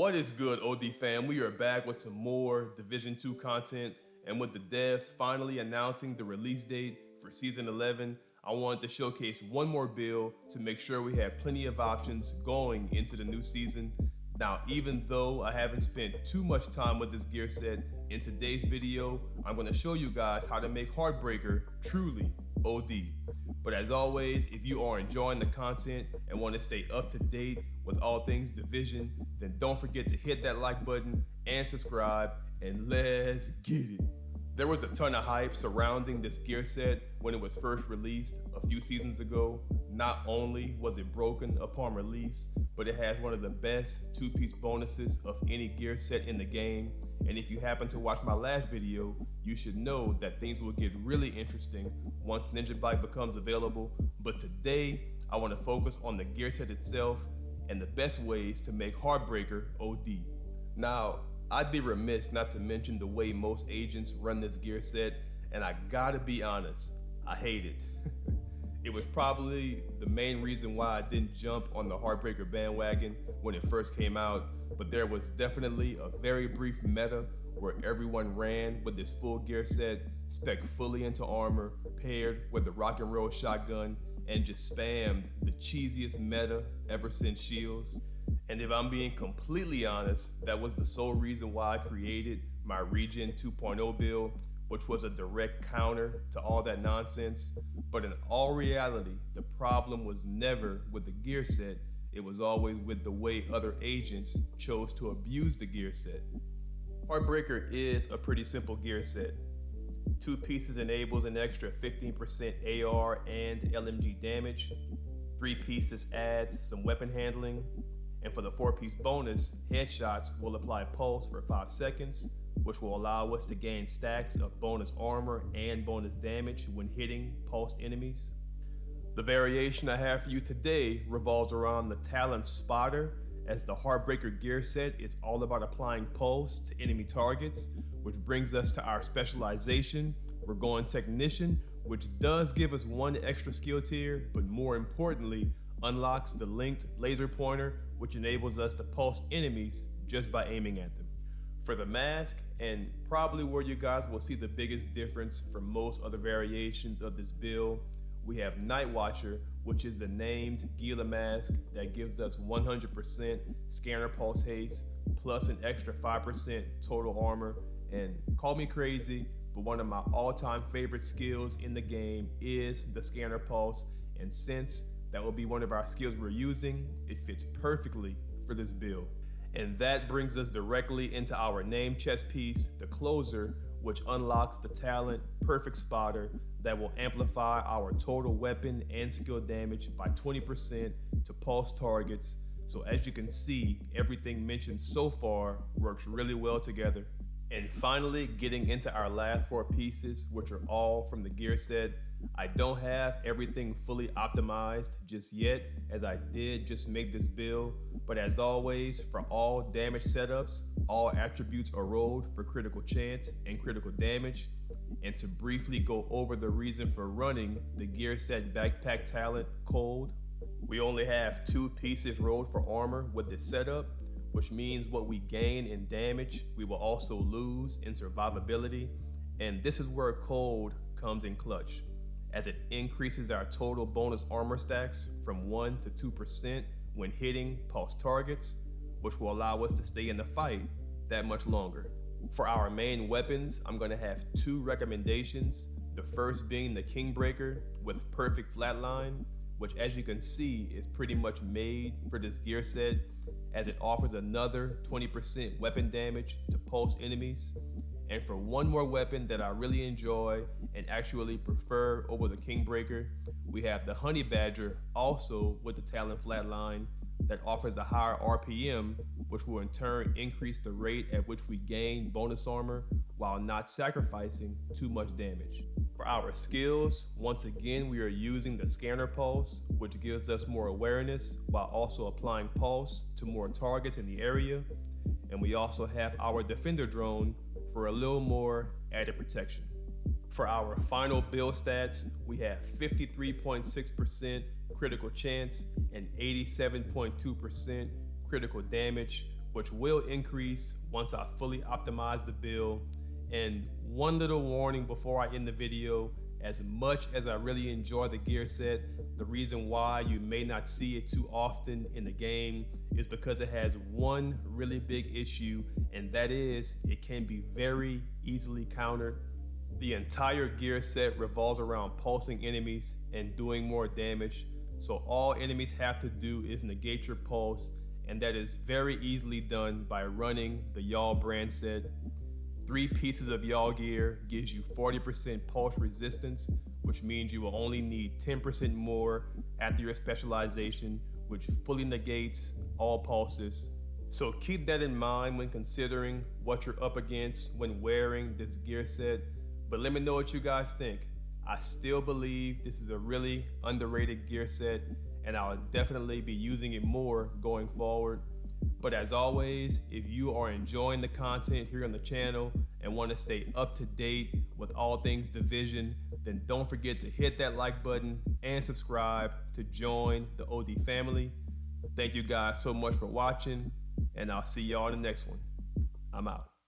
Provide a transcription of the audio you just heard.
What is good, OD fam? We are back with some more Division 2 content, and with the devs finally announcing the release date for Season 11, I wanted to showcase one more build to make sure we have plenty of options going into the new season. Now, even though I haven't spent too much time with this gear set, in today's video, I'm going to show you guys how to make Heartbreaker truly OD. But as always, if you are enjoying the content and want to stay up to date with all things Division, then don't forget to hit that like button and subscribe, and let's get it. There was a ton of hype surrounding this gear set when it was first released a few seasons ago. Not only was it broken upon release, but it has one of the best two-piece bonuses of any gear set in the game. And if you happen to watch my last video, you should know that things will get really interesting once NinjaBike becomes available. But today, I want to focus on the gear set itself and the best ways to make Heartbreaker OD. Now, I'd be remiss not to mention the way most agents run this gear set, and I gotta be honest, I hate it. It was probably the main reason why I didn't jump on the Heartbreaker bandwagon when it first came out, but there was definitely a very brief meta where everyone ran with this full gear set, spec fully into armor, paired with the rock and roll shotgun, and just spammed the cheesiest meta ever since Shields. And if I'm being completely honest, that was the sole reason why I created my Regen 2.0 build, which was a direct counter to all that nonsense. But in all reality, the problem was never with the gear set, it was always with the way other agents chose to abuse the gear set. Heartbreaker is a pretty simple gear set. 2 pieces enables an extra 15% AR and LMG damage. 3 pieces adds some weapon handling. And for the 4-piece bonus, headshots will apply pulse for 5 seconds, which will allow us to gain stacks of bonus armor and bonus damage when hitting pulsed enemies. The variation I have for you today revolves around the Talent Spotter, as the Heartbreaker gear set is all about applying pulse to enemy targets, which brings us to our specialization. We're going Technician, which does give us 1 extra skill tier, but more importantly, unlocks the linked laser pointer, which enables us to pulse enemies just by aiming at them. For the mask, and probably where you guys will see the biggest difference from most other variations of this build, we have Night Watcher, which is the named Gila mask that gives us 100% scanner pulse haste, plus an extra 5% total armor. And call me crazy, but one of my all-time favorite skills in the game is the scanner pulse, and since that will be one of our skills we're using, it fits perfectly for this build. And that brings us directly into our name chest piece, the Closer, which unlocks the talent Perfect Spotter that will amplify our total weapon and skill damage by 20% to pulse targets. So as you can see, everything mentioned so far works really well together. And finally, getting into our last 4 pieces, which are all from the gear set. I don't have everything fully optimized just yet, as I did just make this build, but as always, for all damage setups, all attributes are rolled for critical chance and critical damage. And to briefly go over the reason for running the gear set backpack talent cold, we only have 2 pieces rolled for armor with this setup, which means what we gain in damage, we will also lose in survivability. And this is where cold comes in clutch, as it increases our total bonus armor stacks from 1 to 2% when hitting pulse targets, which will allow us to stay in the fight that much longer. For our main weapons, I'm going to have 2 recommendations. The first being the Kingbreaker with perfect flatline, which as you can see is pretty much made for this gear set, as it offers another 20% weapon damage to pulse enemies. And for one more weapon that I really enjoy and actually prefer over the Kingbreaker, we have the Honey Badger, also with the Talent Flatline, that offers a higher RPM, which will in turn increase the rate at which we gain bonus armor while not sacrificing too much damage. For our skills, once again, we are using the Scanner Pulse, which gives us more awareness while also applying pulse to more targets in the area. And we also have our Defender Drone for a little more added protection. For our final build stats, we have 53.6% critical chance and 87.2% critical damage, which will increase once I fully optimize the build. And one little warning before I end the video, as much as I really enjoy the gear set, the reason why you may not see it too often in the game is because it has one really big issue, and that is it can be very easily countered. The entire gear set revolves around pulsing enemies and doing more damage, so all enemies have to do is negate your pulse, and that is very easily done by running the Y'all brand set. 3 pieces of Y'all gear gives you 40% pulse resistance, which means you will only need 10% more after your specialization, which fully negates all pulses. So keep that in mind when considering what you're up against when wearing this gear set. But let me know what you guys think. I still believe this is a really underrated gear set, and I'll definitely be using it more going forward. But as always, if you are enjoying the content here on the channel and want to stay up to date with all things Division, then don't forget to hit that like button and subscribe to join the OD family. Thank you guys so much for watching, and I'll see y'all in the next one. I'm out.